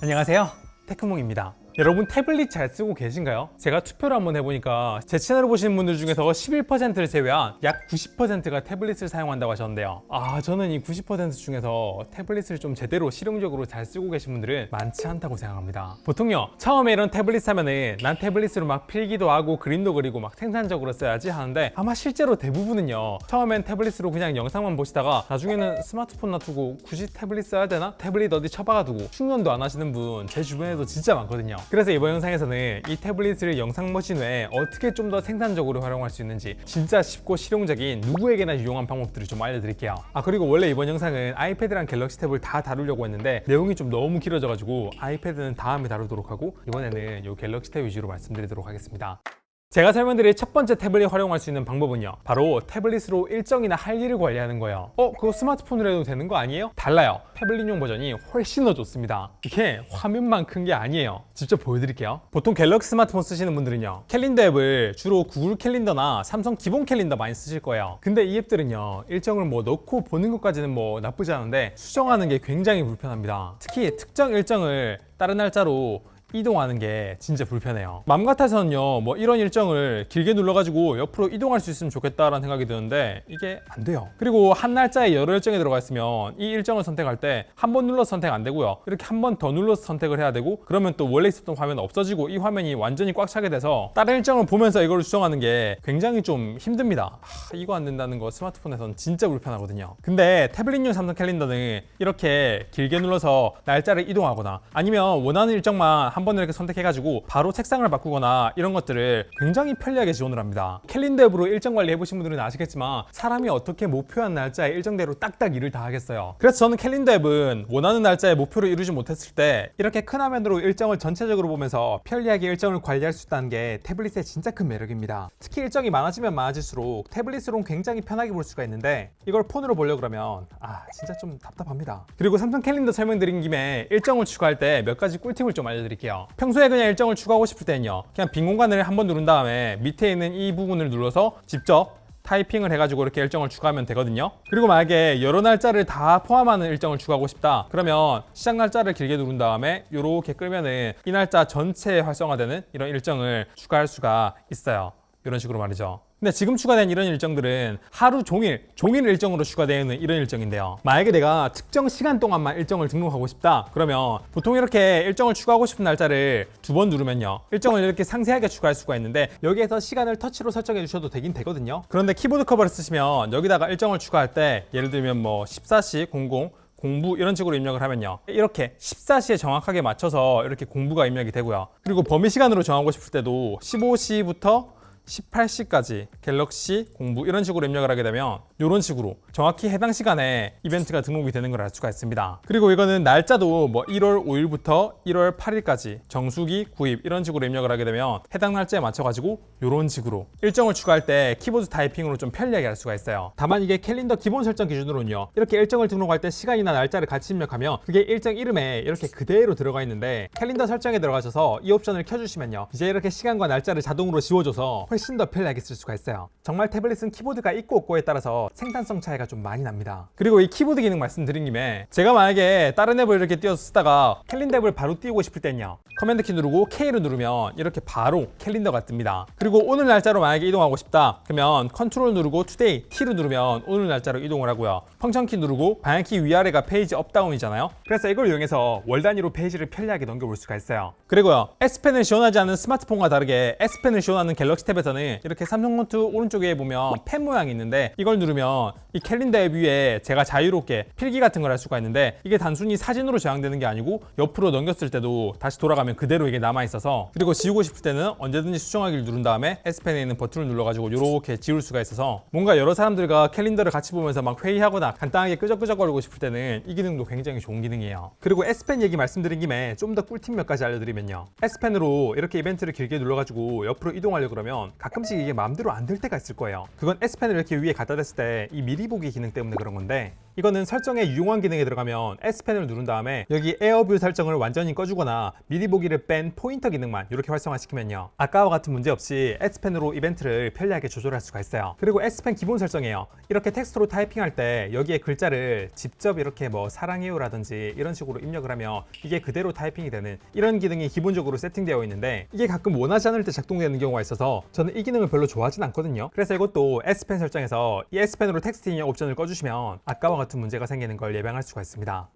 안녕하세요, 테크몽입니다. 여러분 태블릿 잘 쓰고 계신가요? 제가 투표를 한번 해보니까 제 채널을 보시는 분들 중에서 11%를 제외한 약 90%가 태블릿을 사용한다고 하셨는데요. 저는 이 90% 중에서 태블릿을 좀 제대로 실용적으로 잘 쓰고 계신 분들은 많지 않다고 생각합니다. 보통요, 처음에 이런 태블릿 사면은 난 태블릿으로 막 필기도 하고 그림도 그리고 막 생산적으로 써야지 하는데, 아마 실제로 대부분은요, 처음엔 태블릿으로 그냥 영상만 보시다가 나중에는 스마트폰 놔두고 굳이 태블릿 써야 되나? 태블릿 어디 처박아두고 충전도 안 하시는 분 제 주변에도 진짜 많거든요. 그래서 이번 영상에서는 이 태블릿을 영상 머신 외에 어떻게 좀 더 생산적으로 활용할 수 있는지 진짜 쉽고 실용적인 누구에게나 유용한 방법들을 좀 알려드릴게요. 그리고 원래 이번 영상은 아이패드랑 갤럭시 탭을 다 다루려고 했는데 내용이 좀 너무 길어져가지고 아이패드는 다음에 다루도록 하고 이번에는 이 갤럭시 탭 위주로 말씀드리도록 하겠습니다. 제가 설명드릴 첫 번째 태블릿 활용할 수 있는 방법은요, 바로 태블릿으로 일정이나 할 일을 관리하는 거예요. 그거 스마트폰으로 해도 되는 거 아니에요? 달라요. 태블릿용 버전이 훨씬 더 좋습니다. 이게 화면만 큰 게 아니에요. 직접 보여드릴게요. 보통 갤럭시 스마트폰 쓰시는 분들은요, 캘린더 앱을 주로 구글 캘린더나 삼성 기본 캘린더 많이 쓰실 거예요. 근데 이 앱들은요, 일정을 뭐 넣고 보는 것까지는 뭐 나쁘지 않은데 수정하는 게 굉장히 불편합니다. 특히 특정 일정을 다른 날짜로 이동하는 게 진짜 불편해요. 맘 같아서는요, 뭐 이런 일정을 길게 눌러가지고 옆으로 이동할 수 있으면 좋겠다라는 생각이 드는데 이게 안 돼요. 그리고 한 날짜에 여러 일정이 들어가 있으면 이 일정을 선택할 때 한 번 눌러서 선택 안 되고요, 이렇게 한 번 더 눌러서 선택을 해야 되고, 그러면 또 원래 있었던 화면 없어지고 이 화면이 완전히 꽉 차게 돼서 다른 일정을 보면서 이걸 수정하는 게 굉장히 좀 힘듭니다. 이거 안 된다는 거 스마트폰에서는 진짜 불편하거든요. 근데 태블릿용 삼성 캘린더는 이렇게 길게 눌러서 날짜를 이동하거나 아니면 원하는 일정만 한 번 이렇게 선택해가지고 바로 책상을 바꾸거나 이런 것들을 굉장히 편리하게 지원을 합니다. 캘린더 앱으로 일정 관리 해보신 분들은 아시겠지만 사람이 어떻게 목표한 날짜에 일정대로 딱딱 일을 다 하겠어요. 그래서 저는 캘린더 앱은 원하는 날짜에 목표를 이루지 못했을 때 이렇게 큰 화면으로 일정을 전체적으로 보면서 편리하게 일정을 관리할 수 있다는 게 태블릿의 진짜 큰 매력입니다. 특히 일정이 많아지면 많아질수록 태블릿으로는 굉장히 편하게 볼 수가 있는데 이걸 폰으로 보려고 그러면 진짜 좀 답답합니다. 그리고 삼성 캘린더 설명드린 김에 일정을 추가할 때 몇 가지 꿀팁을 좀 알려드릴게요. 평소에 그냥 일정을 추가하고 싶을 때는요, 그냥 빈 공간을 한번 누른 다음에 밑에 있는 이 부분을 눌러서 직접 타이핑을 해가지고 이렇게 일정을 추가하면 되거든요. 그리고 만약에 여러 날짜를 다 포함하는 일정을 추가하고 싶다 그러면 시작 날짜를 길게 누른 다음에 이렇게 끌면은 이 날짜 전체에 활성화되는 이런 일정을 추가할 수가 있어요. 이런 식으로 말이죠. 근데 지금 추가된 이런 일정들은 하루 종일 일정으로 추가되는 이런 일정인데요, 만약에 내가 특정 시간 동안만 일정을 등록하고 싶다 그러면 보통 이렇게 일정을 추가하고 싶은 날짜를 두 번 누르면요, 일정을 이렇게 상세하게 추가할 수가 있는데 여기에서 시간을 터치로 설정해 주셔도 되긴 되거든요. 그런데 키보드 커버를 쓰시면 여기다가 일정을 추가할 때 예를 들면 뭐 14시 00 공부 이런 식으로 입력을 하면요, 이렇게 14시에 정확하게 맞춰서 이렇게 공부가 입력이 되고요. 그리고 범위 시간으로 정하고 싶을 때도 15시부터 18시까지 갤럭시 공부 이런 식으로 입력을 하게 되면 이런 식으로 정확히 해당 시간에 이벤트가 등록이 되는 걸 알 수가 있습니다. 그리고 이거는 날짜도 뭐 1월 5일부터 1월 8일까지 정수기 구입 이런 식으로 입력을 하게 되면 해당 날짜에 맞춰가지고 이런 식으로 일정을 추가할 때 키보드 타이핑으로 좀 편리하게 할 수가 있어요. 다만 이게 캘린더 기본 설정 기준으로는요, 이렇게 일정을 등록할 때 시간이나 날짜를 같이 입력하면 그게 일정 이름에 이렇게 그대로 들어가 있는데 캘린더 설정에 들어가셔서 이 옵션을 켜주시면요, 이제 이렇게 시간과 날짜를 자동으로 지워줘서 훨씬 더 편리하게 쓸 수가 있어요. 정말 태블릿은 키보드가 있고 없고에 따라서 생산성 차이가 좀 많이 납니다. 그리고 이 키보드 기능 말씀드린 김에 제가 만약에 다른 앱을 이렇게 띄워서 쓰다가 캘린더 앱을 바로 띄우고 싶을 때는요, 커맨드 키 누르고 K를 누르면 이렇게 바로 캘린더가 뜹니다. 그리고 오늘 날짜로 만약에 이동하고 싶다 그러면 컨트롤 누르고 투데이 T를 누르면 오늘 날짜로 이동을 하고요, 펑션 키 누르고 방향키 위아래가 페이지 업다운이잖아요. 그래서 이걸 이용해서 월 단위로 페이지를 편리하게 넘겨볼 수가 있어요. 그리고요, S펜을 지원하지 않은 스마트폰과 다르게 S펜을 지원하는 갤럭시 탭에서는 이렇게 삼성 노트 오른쪽에 보면 펜 모양이 있는데 이걸 누르면 이 캘린더 앱 위에 제가 자유롭게 필기 같은 걸 할 수가 있는데 이게 단순히 사진으로 저장되는 게 아니고 옆으로 넘겼을 때도 다시 돌아가면 그대로 이게 남아있어서, 그리고 지우고 싶을 때는 언제든지 수정하기를 누른 다음에 S펜에 있는 버튼을 눌러가지고 이렇게 지울 수가 있어서 뭔가 여러 사람들과 캘린더를 같이 보면서 막 회의하거나 간단하게 끄적끄적거리고 싶을 때는 이 기능도 굉장히 좋은 기능이에요. 그리고 S펜 얘기 말씀드린 김에 좀 더 꿀팁 몇 가지 알려드리면요, S펜으로 이렇게 이벤트를 길게 눌러가지고 옆으로 이동하려고 그러면 가끔씩 이게 마음대로 안 될 때가 있을 거예요. 그건 S펜을 이렇게 위에 갖다 댔을 때 이 미리 보기 기능 때문에 그런 건데 이거는 설정에 유용한 기능에 들어가면 S펜을 누른 다음에 여기 에어뷰 설정을 완전히 꺼주거나 미리 보기를 뺀 포인터 기능만 이렇게 활성화시키면요, 아까와 같은 문제 없이 S펜으로 이벤트를 편리하게 조절할 수가 있어요. 그리고 S펜 기본 설정이에요. 이렇게 텍스트로 타이핑할 때 여기에 글자를 직접 이렇게 뭐 사랑해요라든지 이런 식으로 입력을 하면 이게 그대로 타이핑이 되는 이런 기능이 기본적으로 세팅되어 있는데, 이게 가끔 원하지 않을 때 작동되는 경우가 있어서 저는 이 기능을 별로 좋아하진 않거든요. 그래서 이것도 S펜 설정에서 이 S펜으로 텍스트 입력 옵션을 꺼주시면 아까와 같은 문제가 생기는 걸 예방할 수가 있습니다.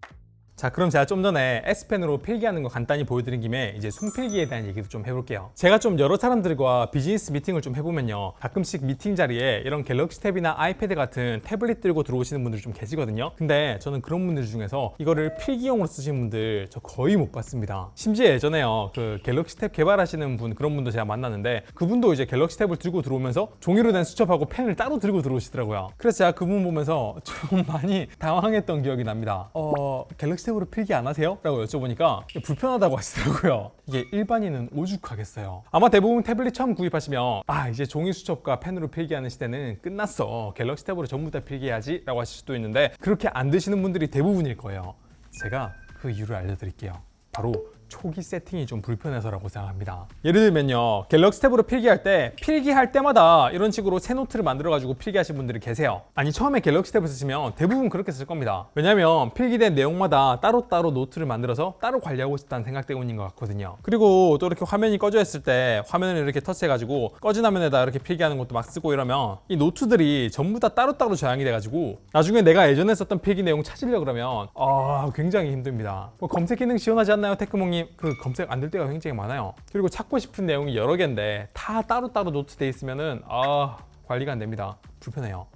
자, 그럼 제가 좀 전에 S펜으로 필기하는 거 간단히 보여드린 김에 이제 손필기에 대한 얘기도 좀 해볼게요. 제가 좀 여러 사람들과 비즈니스 미팅을 좀 해보면요, 가끔씩 미팅 자리에 이런 갤럭시 탭이나 아이패드 같은 태블릿 들고 들어오시는 분들이 좀 계시거든요. 근데 저는 그런 분들 중에서 이거를 필기용으로 쓰시는 분들 저 거의 못 봤습니다. 심지어 예전에요, 그 갤럭시 탭 개발하시는 분, 그런 분도 제가 만났는데 그분도 이제 갤럭시 탭을 들고 들어오면서 종이로 된 수첩하고 펜을 따로 들고 들어오시더라고요. 그래서 제가 그분 보면서 좀 많이 당황했던 기억이 납니다. 갤럭시 탭으로 필기 안 하세요? 라고 여쭤보니까 불편하다고 하시더라고요. 이게 일반인은 오죽하겠어요. 아마 대부분 태블릿 처음 구입하시면 이제 종이 수첩과 펜으로 필기하는 시대는 끝났어, 갤럭시 탭으로 전부 다 필기해야지 라고 하실 수도 있는데, 그렇게 안 되시는 분들이 대부분일 거예요. 제가 그 이유를 알려드릴게요. 바로 초기 세팅이 좀 불편해서라고 생각합니다. 예를 들면요, 갤럭시 탭으로 필기할 때 필기할 때마다 이런 식으로 새 노트를 만들어 가지고 필기하신 분들이 계세요. 아니, 처음에 갤럭시 탭을 쓰시면 대부분 그렇게 쓸 겁니다. 왜냐면 필기된 내용마다 따로따로 노트를 만들어서 따로 관리하고 싶다는 생각 때문인 것 같거든요. 그리고 또 이렇게 화면이 꺼져 있을 때 화면을 이렇게 터치해 가지고 꺼진 화면에다 이렇게 필기하는 것도 막 쓰고 이러면 이 노트들이 전부 다 따로따로 저장이 돼 가지고 나중에 내가 예전에 썼던 필기 내용 찾으려고 그러면 굉장히 힘듭니다. 뭐 검색 기능 지원하지 않나요, 테크몽님? 그 검색 안 될 때가 굉장히 많아요. 그리고 찾고 싶은 내용이 여러 개인데 다 따로따로 노트돼 있으면은 관리가 안 됩니다. 불편해요.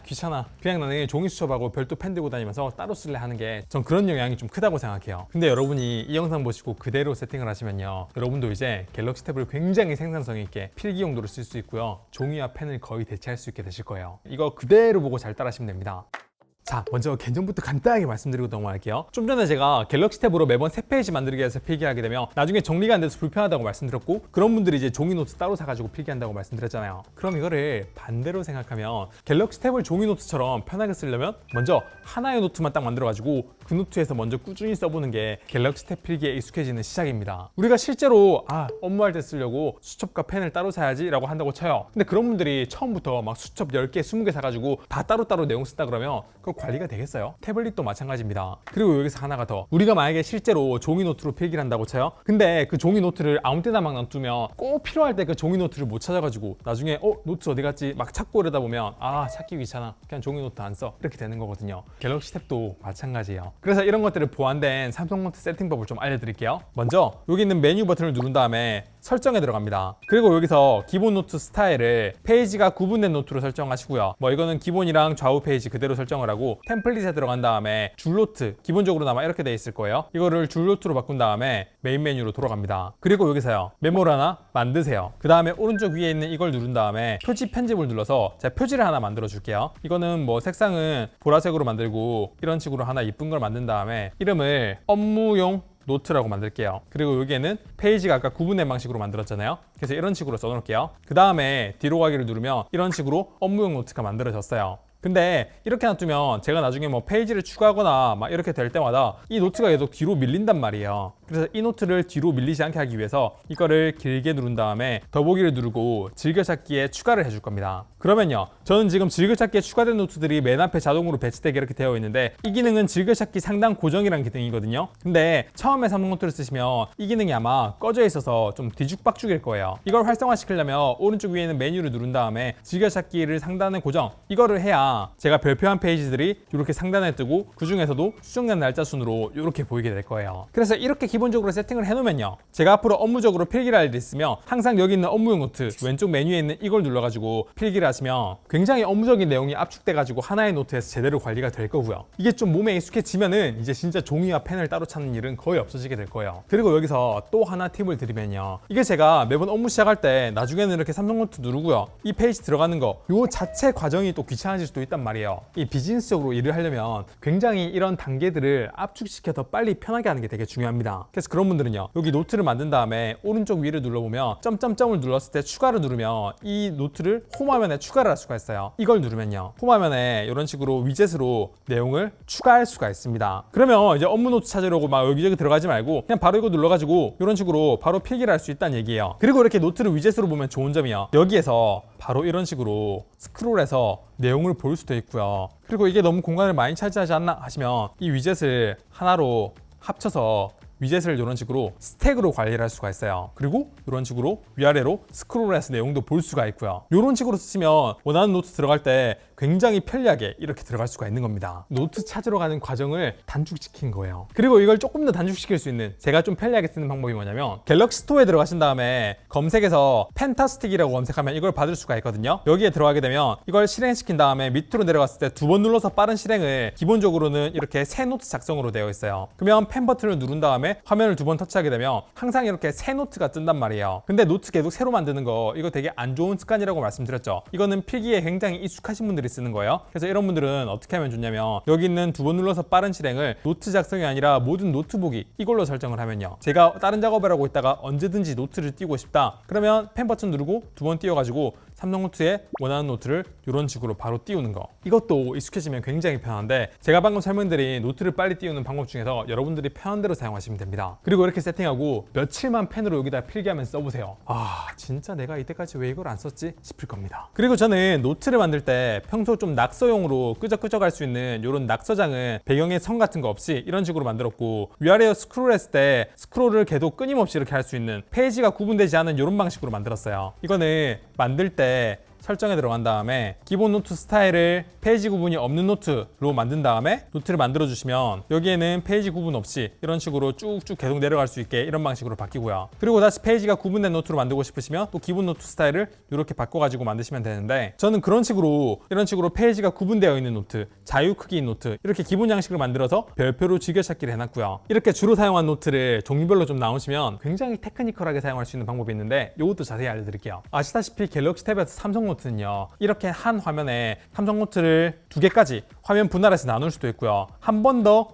귀찮아, 그냥 나는 종이 수첩하고 별도 펜 들고 다니면서 따로 쓸래 하는 게 전 그런 영향이 좀 크다고 생각해요. 근데 여러분이 이 영상 보시고 그대로 세팅을 하시면요, 여러분도 이제 갤럭시 탭을 굉장히 생산성 있게 필기 용도로 쓸 수 있고요, 종이와 펜을 거의 대체할 수 있게 되실 거예요. 이거 그대로 보고 잘 따라하시면 됩니다. 자, 먼저 개념부터 간단하게 말씀드리고 넘어갈게요. 좀 전에 제가 갤럭시 탭으로 매번 새 페이지 만들기 위해서 필기하게 되면 나중에 정리가 안 돼서 불편하다고 말씀드렸고, 그런 분들이 이제 종이 노트 따로 사가지고 필기한다고 말씀드렸잖아요. 그럼 이거를 반대로 생각하면 갤럭시 탭을 종이 노트처럼 편하게 쓰려면 먼저 하나의 노트만 딱 만들어가지고 그 노트에서 먼저 꾸준히 써보는 게 갤럭시 탭 필기에 익숙해지는 시작입니다. 우리가 실제로 업무할 때 쓰려고 수첩과 펜을 따로 사야지 라고 한다고 쳐요. 근데 그런 분들이 처음부터 막 수첩 10개, 20개 사가지고 다 따로따로 내용 쓴다 그러면 그거 관리가 되겠어요? 태블릿도 마찬가지입니다. 그리고 여기서 하나가 더, 우리가 만약에 실제로 종이 노트로 필기를 한다고 쳐요. 근데 그 종이 노트를 아무 때나 막 놔두면 꼭 필요할 때 그 종이 노트를 못 찾아가지고 나중에 노트 어디 갔지 막 찾고 이러다 보면 찾기 귀찮아, 그냥 종이 노트 안 써, 이렇게 되는 거거든요. 갤럭시 탭도 마찬가지예요. 그래서 이런 것들을 보완된 삼성 노트 세팅법을 좀 알려드릴게요. 먼저 여기 있는 메뉴 버튼을 누른 다음에 설정에 들어갑니다. 그리고 여기서 기본 노트 스타일을 페이지가 구분된 노트로 설정하시고요. 뭐 이거는 기본이랑 좌우 페이지 그대로 설정을 하고, 템플릿에 들어간 다음에 줄 노트, 기본적으로 아마 이렇게 돼 있을 거예요. 이거를 줄 노트로 바꾼 다음에 메인 메뉴로 돌아갑니다. 그리고 여기서요, 메모를 하나 만드세요. 그 다음에 오른쪽 위에 있는 이걸 누른 다음에 표지 편집을 눌러서 제가 표지를 하나 만들어 줄게요. 이거는 뭐 색상은 보라색으로 만들고 이런 식으로 하나 이쁜 걸 만든 다음에 이름을 업무용 노트라고 만들게요. 그리고 여기에는 페이지가 아까 구분된 방식으로 만들었잖아요. 그래서 이런 식으로 써놓을게요. 그 다음에 뒤로 가기를 누르면 이런 식으로 업무용 노트가 만들어졌어요. 근데 이렇게 놔두면 제가 나중에 뭐 페이지를 추가하거나 막 이렇게 될 때마다 이 노트가 계속 뒤로 밀린단 말이에요. 그래서 이 노트를 뒤로 밀리지 않게 하기 위해서 이거를 길게 누른 다음에 더보기를 누르고 즐겨찾기에 추가를 해줄 겁니다. 그러면요, 저는 지금 즐겨찾기에 추가된 노트들이 맨 앞에 자동으로 배치되게 이렇게 되어 있는데, 이 기능은 즐겨찾기 상단 고정이라는 기능이거든요. 근데 처음에 삼성 노트를 쓰시면 이 기능이 아마 꺼져 있어서 좀 뒤죽박죽일 거예요. 이걸 활성화시키려면 오른쪽 위에 있는 메뉴를 누른 다음에 즐겨찾기를 상단에 고정, 이거를 해야 제가 별표한 페이지들이 이렇게 상단에 뜨고 그 중에서도 수정된 날짜 순으로 이렇게 보이게 될 거예요. 그래서 이렇게 기본적으로 세팅을 해놓으면요, 제가 앞으로 업무적으로 필기를 할 일이 있으면 항상 여기 있는 업무용 노트 왼쪽 메뉴에 있는 이걸 눌러가지고 필기를 하시면 굉장히 업무적인 내용이 압축돼가지고 하나의 노트에서 제대로 관리가 될 거고요. 이게 좀 몸에 익숙해지면은 이제 진짜 종이와 펜을 따로 찾는 일은 거의 없어지게 될 거예요. 그리고 여기서 또 하나 팁을 드리면요, 이게 제가 매번 업무 시작할 때 나중에는 이렇게 삼성 노트 누르고요, 이 페이지 들어가는 거 요 자체 과정이 또 귀찮아질 수도 있단 말이에요. 이 비즈니스적으로 일을 하려면 굉장히 이런 단계들을 압축시켜 더 빨리 편하게 하는 게 되게 중요합니다. 그래서 그런 분들은요, 여기 노트를 만든 다음에 오른쪽 위를 눌러보면 점점점을 눌렀을 때 추가를 누르면 이 노트를 홈화면에 추가를 할 수가 있어요. 이걸 누르면요, 홈화면에 이런 식으로 위젯으로 내용을 추가할 수가 있습니다. 그러면 이제 업무 노트 찾으려고 막 여기저기 들어가지 말고 그냥 바로 이거 눌러가지고 이런 식으로 바로 필기를 할 수 있다는 얘기예요. 그리고 이렇게 노트를 위젯으로 보면 좋은 점이요, 여기에서 바로 이런 식으로 스크롤해서 내용을 볼 수도 있고요. 그리고 이게 너무 공간을 많이 차지하지 않나 하시면 이 위젯을 하나로 합쳐서 위젯을 이런 식으로 스택으로 관리를 할 수가 있어요. 그리고 이런 식으로 위아래로 스크롤해서 내용도 볼 수가 있고요. 이런 식으로 쓰시면 원하는 노트 들어갈 때 굉장히 편리하게 이렇게 들어갈 수가 있는 겁니다. 노트 찾으러 가는 과정을 단축시킨 거예요. 그리고 이걸 조금 더 단축시킬 수 있는, 제가 좀 편리하게 쓰는 방법이 뭐냐면, 갤럭시 스토어에 들어가신 다음에 검색에서 펜타스틱이라고 검색하면 이걸 받을 수가 있거든요. 여기에 들어가게 되면 이걸 실행시킨 다음에 밑으로 내려갔을 때 2번 눌러서 빠른 실행을, 기본적으로는 이렇게 새 노트 작성으로 되어 있어요. 그러면 펜 버튼을 누른 다음에 화면을 2번 터치하게 되면 항상 이렇게 새 노트가 뜬단 말이에요. 근데 노트 계속 새로 만드는 거, 이거 되게 안 좋은 습관이라고 말씀드렸죠. 이거는 필기에 굉장히 익숙하신 분들이 쓰는 거예요. 그래서 이런 분들은 어떻게 하면 좋냐면, 여기 있는 2번 눌러서 빠른 실행을 노트 작성이 아니라 모든 노트북이 이걸로 설정을 하면요, 제가 다른 작업을 하고 있다가 언제든지 노트를 띄우고 싶다 그러면 펜 버튼 누르고 2번 띄워가지고 삼성노트에 원하는 노트를 이런 식으로 바로 띄우는 거, 이것도 익숙해지면 굉장히 편한데, 제가 방금 설명드린 노트를 빨리 띄우는 방법 중에서 여러분들이 편한 대로 사용하시면 됩니다. 그리고 이렇게 세팅하고 며칠만 펜으로 여기다 필기하면 써보세요. 아, 진짜 내가 이때까지 왜 이걸 안 썼지 싶을 겁니다. 그리고 저는 노트를 만들 때 평소 좀 낙서용으로 끄적끄적 할 수 있는 이런 낙서장은 배경에 선 같은 거 없이 이런 식으로 만들었고, 위아래로 스크롤했을 때 스크롤을 계속 끊임없이 이렇게 할 수 있는, 페이지가 구분되지 않은 이런 방식으로 만들었어요. 이거는 만들 때 설정에 들어간 다음에 기본 노트 스타일을 페이지 구분이 없는 노트로 만든 다음에 노트를 만들어 주시면 여기에는 페이지 구분 없이 이런 식으로 쭉쭉 계속 내려갈 수 있게 이런 방식으로 바뀌고요. 그리고 다시 페이지가 구분된 노트로 만들고 싶으시면 또 기본 노트 스타일을 이렇게 바꿔가지고 만드시면 되는데, 저는 그런 식으로 이런 식으로 페이지가 구분되어 있는 노트, 자유 크기인 노트, 이렇게 기본 양식을 만들어서 별표로 즐겨찾기를 해놨고요. 이렇게 주로 사용한 노트를 종류별로 좀 나오시면 굉장히 테크니컬하게 사용할 수 있는 방법이 있는데, 이것도 자세히 알려드릴게요. 아시다시피 갤럭시 탭에서 삼성 노트는요, 이렇게 한 화면에 삼성 노트를 2개까지 화면 분할해서 나눌 수도 있고요, 한 번 더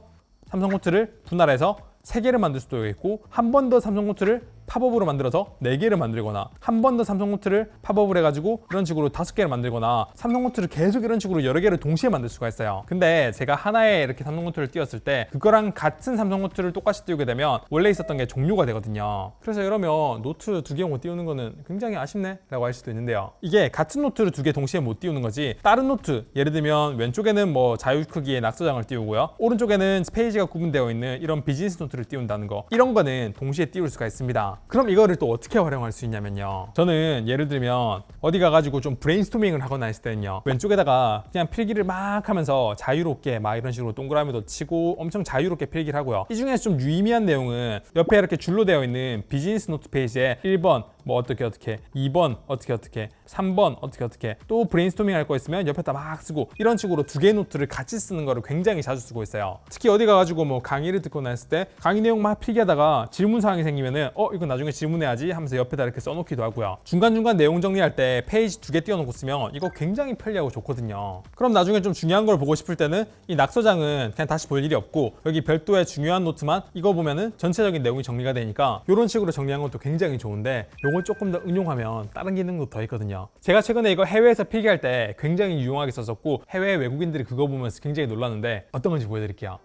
삼성 노트를 분할해서 3개를 만들 수도 있고, 한 번 더 삼성 노트를 팝업으로 만들어서 4개를 만들거나, 한 번 더 삼성 노트를 팝업을 해가지고 이런 식으로 5개를 만들거나, 삼성 노트를 계속 이런 식으로 여러 개를 동시에 만들 수가 있어요. 근데 제가 하나에 이렇게 삼성 노트를 띄웠을 때 그거랑 같은 삼성 노트를 똑같이 띄우게 되면 원래 있었던 게 종료가 되거든요. 그래서 이러면 노트 2개 못 띄우는 거는 굉장히 아쉽네 라고 할 수도 있는데요, 이게 같은 노트를 2개 동시에 못 띄우는 거지, 다른 노트, 예를 들면 왼쪽에는 뭐 자유 크기의 낙서장을 띄우고요, 오른쪽에는 페이지가 구분되어 있는 이런 비즈니스 노트를 띄운다는 거, 이런 거는 동시에 띄울 수가 있습니다. 그럼 이거를 또 어떻게 활용할 수 있냐면요, 저는 예를 들면 어디 가가지고 좀 브레인스토밍을 하거나 했을 때는요, 왼쪽에다가 그냥 필기를 막 하면서 자유롭게 막 이런 식으로 동그라미도 치고 엄청 자유롭게 필기를 하고요, 이 중에서 좀 유의미한 내용은 옆에 이렇게 줄로 되어 있는 비즈니스 노트 페이지에 1번 뭐 어떻게 2번 어떻게 3번 어떻게 또 브레인스토밍 할 거 있으면 옆에다 막 쓰고, 이런 식으로 2개의 노트를 같이 쓰는 거를 굉장히 자주 쓰고 있어요. 특히 어디 가가지고 뭐 강의를 듣거나 했을 때 강의 내용 막 필기하다가 질문 사항이 생기면은 이거 나중에 질문해야지 하면서 옆에다 이렇게 써놓기도 하고요. 중간중간 내용 정리할 때 페이지 2개 띄워놓고 쓰면 이거 굉장히 편리하고 좋거든요. 그럼 나중에 좀 중요한 걸 보고 싶을 때는 이 낙서장은 그냥 다시 볼 일이 없고, 여기 별도의 중요한 노트만 이거 보면은 전체적인 내용이 정리가 되니까 이런 식으로 정리한 것도 굉장히 좋은데, 요걸 조금 더 응용하면 다른 기능도 더 있거든요. 제가 최근에 이거 해외에서 필기할 때 굉장히 유용하게 썼었고, 해외 외국인들이 그거 보면서 굉장히 놀랐는데, 어떤 건지 보여드릴게요.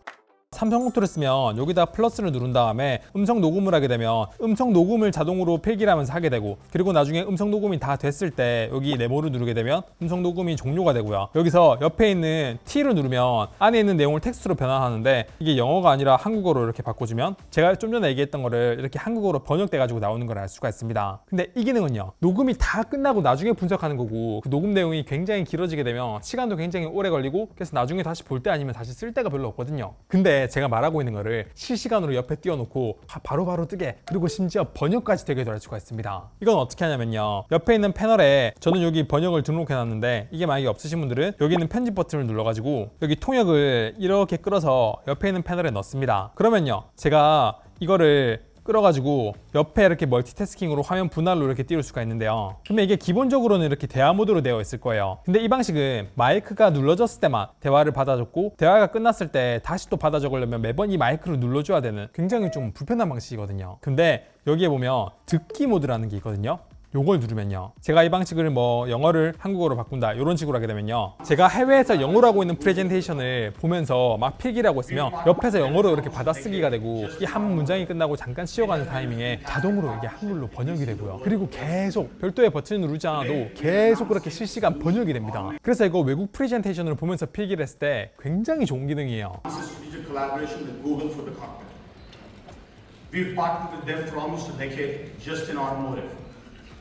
삼성 노트를 쓰면 여기다 플러스를 누른 다음에 음성 녹음을 하게 되면 음성 녹음을 자동으로 필기를 하면서 하게 되고, 그리고 나중에 음성 녹음이 다 됐을 때 여기 네모를 누르게 되면 음성 녹음이 종료가 되고요. 여기서 옆에 있는 T를 누르면 안에 있는 내용을 텍스트로 변환하는데, 이게 영어가 아니라 한국어로 이렇게 바꿔주면 제가 좀 전에 얘기했던 거를 이렇게 한국어로 번역돼 가지고 나오는 걸 알 수가 있습니다. 근데 이 기능은요, 녹음이 다 끝나고 나중에 분석하는 거고, 그 녹음 내용이 굉장히 길어지게 되면 시간도 굉장히 오래 걸리고, 그래서 나중에 다시 볼 때 아니면 다시 쓸 때가 별로 없거든요. 근데 제가 말하고 있는 거를 실시간으로 옆에 띄워놓고 바로바로 뜨게, 그리고 심지어 번역까지 되게 할 수가 있습니다. 이건 어떻게 하냐면요, 옆에 있는 패널에 저는 여기 번역을 등록해놨는데, 이게 만약에 없으신 분들은 여기 있는 편집 버튼을 눌러가지고 여기 통역을 이렇게 끌어서 옆에 있는 패널에 넣습니다. 그러면요, 제가 이거를 끌어가지고 옆에 이렇게 멀티태스킹으로 화면 분할로 이렇게 띄울 수가 있는데요. 그러면 이게 기본적으로는 이렇게 대화 모드로 되어 있을 거예요. 근데 이 방식은 마이크가 눌러졌을 때만 대화를 받아줬고 대화가 끝났을 때 다시 또 받아 적으려면 매번 이 마이크를 눌러줘야 되는 굉장히 좀 불편한 방식이거든요. 근데 여기에 보면 듣기 모드라는 게 있거든요. 요걸 누르면요, 제가 이 방식을 뭐 영어를 한국어로 바꾼다 이런 식으로 하게 되면요, 제가 해외에서 영어로 하고 있는 프레젠테이션을 보면서 막 필기를 하고 있으면 옆에서 영어로 이렇게 받아쓰기가 되고, 이 한 문장이 끝나고 잠깐 쉬어가는 타이밍에 자동으로 이게 한글로 번역이 되고요. 그리고 계속 별도의 버튼을 누르지 않아도 계속 그렇게 실시간 번역이 됩니다. 그래서 이거 외국 프레젠테이션을 보면서 필기를 했을 때 굉장히 좋은 기능이에요. We've partnered with them for almost a decade just in automotive.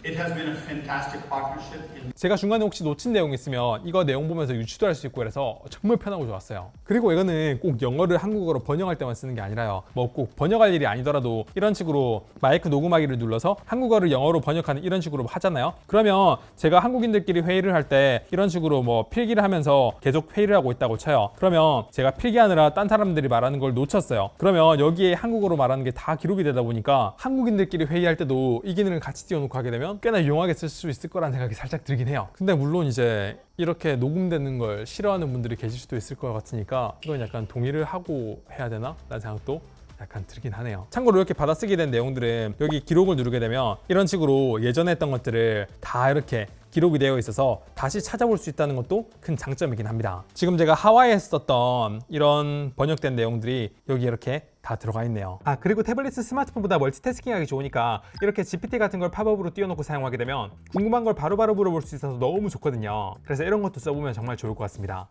It has been a fantastic partnership. 제가 중간에 혹시 놓친 내용이 있으면 이거 내용 보면서 유추도 할 수 있고 그래서 정말 편하고 좋았어요. 그리고 이거는 꼭 영어를 한국어로 번역할 때만 쓰는 게 아니라요, 뭐 꼭 번역할 일이 아니더라도 이런 식으로 마이크 녹음하기를 눌러서 한국어를 영어로 번역하는 이런 식으로 하잖아요. 그러면 제가 한국인들끼리 회의를 할 때 이런 식으로 뭐 필기를 하면서 계속 회의를 하고 있다고 쳐요. 그러면 제가 필기하느라 딴 사람들이 말하는 걸 놓쳤어요. 그러면 여기에 한국어로 말하는 게 다 기록이 되다 보니까 한국인들끼리 회의할 때도 이 기능을 같이 띄워놓고 하게 되면 꽤나 유용하게 쓸 수 있을 거라는 생각이 살짝 들긴 해요. 근데 물론 이제 이렇게 녹음되는 걸 싫어하는 분들이 계실 수도 있을 것 같으니까 이건 약간 동의를 하고 해야 되나? 라는 생각도 약간 들긴 하네요. 참고로 이렇게 받아쓰게 된 내용들은 여기 기록을 누르게 되면 이런 식으로 예전에 했던 것들을 다 이렇게 기록이 되어 있어서 다시 찾아볼 수 있다는 것도 큰 장점이긴 합니다. 지금 제가 하와이에서 썼던 이런 번역된 내용들이 여기 이렇게 다 들어가 있네요. 아, 그리고 태블릿 스마트폰보다 멀티태스킹하기 좋으니까 이렇게 GPT 같은 걸 팝업으로 띄워놓고 사용하게 되면 궁금한 걸 바로바로 물어볼 수 있어서 너무 좋거든요. 그래서 이런 것도 써보면 정말 좋을 것 같습니다.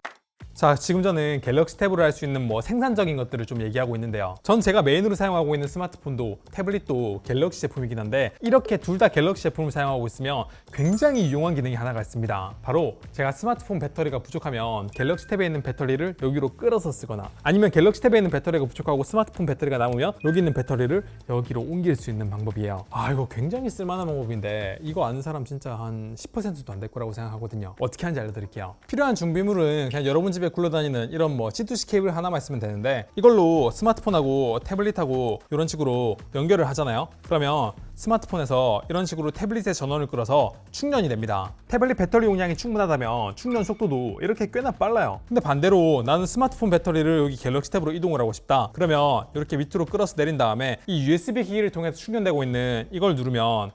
자, 지금 저는 갤럭시 탭으로 할 수 있는 뭐 생산적인 것들을 좀 얘기하고 있는데요. 전 제가 메인으로 사용하고 있는 스마트폰도 태블릿도 갤럭시 제품이긴 한데, 이렇게 둘 다 갤럭시 제품을 사용하고 있으면 굉장히 유용한 기능이 하나가 있습니다. 바로 제가 스마트폰 배터리가 부족하면 갤럭시 탭에 있는 배터리를 여기로 끌어서 쓰거나, 아니면 갤럭시 탭에 있는 배터리가 부족하고 스마트폰 배터리가 남으면 여기 있는 배터리를 여기로 옮길 수 있는 방법이에요. 아, 이거 굉장히 쓸만한 방법인데 이거 아는 사람 진짜 한 10%도 안 될 거라고 생각하거든요. 어떻게 하는지 알려드릴게요. 필요한 준비물은 그냥 여러분 집에 굴러다니는 이런 뭐 C2C 케이블 하나만 있으면 되는데, 이걸로 스마트폰하고 태블릿하고 이런 식으로 연결을 하잖아요. 그러면 스마트폰에서 이런 식으로 태블릿에 전원을 끌어서 충전이 됩니다. 태블릿 배터리 용량이 충분하다면 충전 속도도 이렇게 꽤나 빨라요. 근데 반대로 나는 스마트폰 배터리를 여기 갤럭시 탭으로 이동을 하고 싶다. 그러면 이렇게 밑으로 끌어서 내린 다음에 이 USB 기기를 통해서 충전되고 있는 이걸 누르면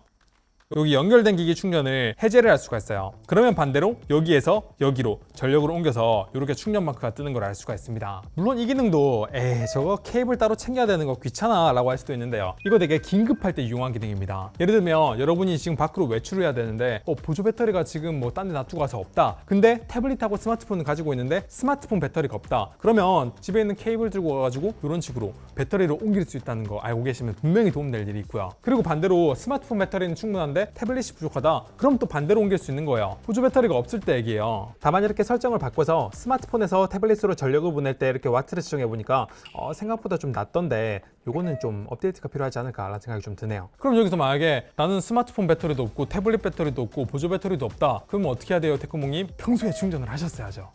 여기 연결된 기기 충전을 해제를 할 수가 있어요. 그러면 반대로 여기에서 여기로 전력을 옮겨서 이렇게 충전 마크가 뜨는 걸 알 수가 있습니다. 물론 이 기능도 저거 케이블 따로 챙겨야 되는 거 귀찮아 라고 할 수도 있는데요, 이거 되게 긴급할 때 유용한 기능입니다. 예를 들면 여러분이 지금 밖으로 외출을 해야 되는데 보조 배터리가 지금 뭐 딴 데 놔두고 가서 없다. 근데 태블릿하고 스마트폰을 가지고 있는데 스마트폰 배터리가 없다. 그러면 집에 있는 케이블 들고 와가지고 이런 식으로 배터리를 옮길 수 있다는 거 알고 계시면 분명히 도움될 일이 있고요. 그리고 반대로 스마트폰 배터리는 충분한데 태블릿이 부족하다? 그럼 또 반대로 옮길 수 있는 거예요. 보조 배터리가 없을 때 얘기예요. 다만 이렇게 설정을 바꿔서 스마트폰에서 태블릿으로 전력을 보낼 때 이렇게 와트를 지정해 보니까 생각보다 좀 낫던데, 요거는 좀 업데이트가 필요하지 않을까 라는 생각이 좀 드네요. 그럼 여기서 만약에 나는 스마트폰 배터리도 없고 태블릿 배터리도 없고 보조 배터리도 없다, 그러면 어떻게 해야 돼요? 태크몽님, 평소에 충전을 하셨어야죠.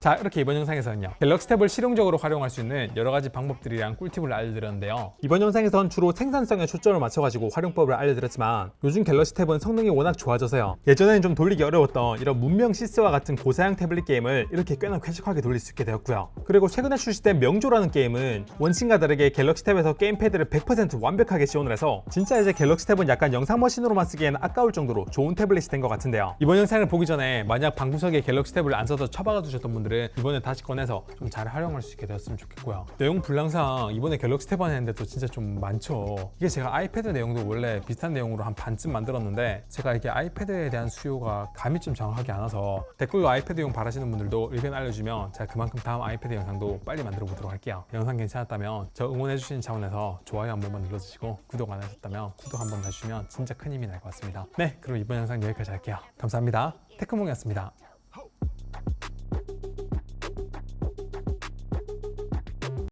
자, 이렇게 이번 영상에서는요, 갤럭시 탭을 실용적으로 활용할 수 있는 여러 가지 방법들이랑 꿀팁을 알려드렸는데요. 이번 영상에선 주로 생산성에 초점을 맞춰가지고 활용법을 알려드렸지만, 요즘 갤럭시 탭은 성능이 워낙 좋아져서요, 예전에는 좀 돌리기 어려웠던 이런 문명 시스와 같은 고사양 태블릿 게임을 이렇게 꽤나 쾌적하게 돌릴 수 있게 되었고요. 그리고 최근에 출시된 명조라는 게임은 원칙과 다르게 갤럭시 탭에서 게임패드를 100% 완벽하게 지원을 해서 진짜 이제 갤럭시 탭은 약간 영상 머신으로만 쓰기에는 아까울 정도로 좋은 태블릿이 된 것 같은데요. 이번 영상을 보기 전에 만약 방구석에 갤럭시 탭을 안 써서 처박아 두셨던 분들 이번에 다시 꺼내서 좀 잘 활용할 수 있게 되었으면 좋겠고요. 내용 분량상 이번에 갤럭시 탭 했는데도 진짜 좀 많죠. 이게 제가 아이패드 내용도 원래 비슷한 내용으로 한 반쯤 만들었는데, 제가 이게 아이패드에 대한 수요가 감이 좀 정확하게 안 와서 댓글로 아이패드용 바라시는 분들도 의견 알려주면 제가 그만큼 다음 아이패드 영상도 빨리 만들어 보도록 할게요. 영상 괜찮았다면 저 응원해주시는 차원에서 좋아요 한 번만 눌러주시고, 구독 안 하셨다면 구독 한 번 해주시면 진짜 큰 힘이 날 것 같습니다. 네, 그럼 이번 영상 여기까지 할게요. 감사합니다. 테크몽이었습니다.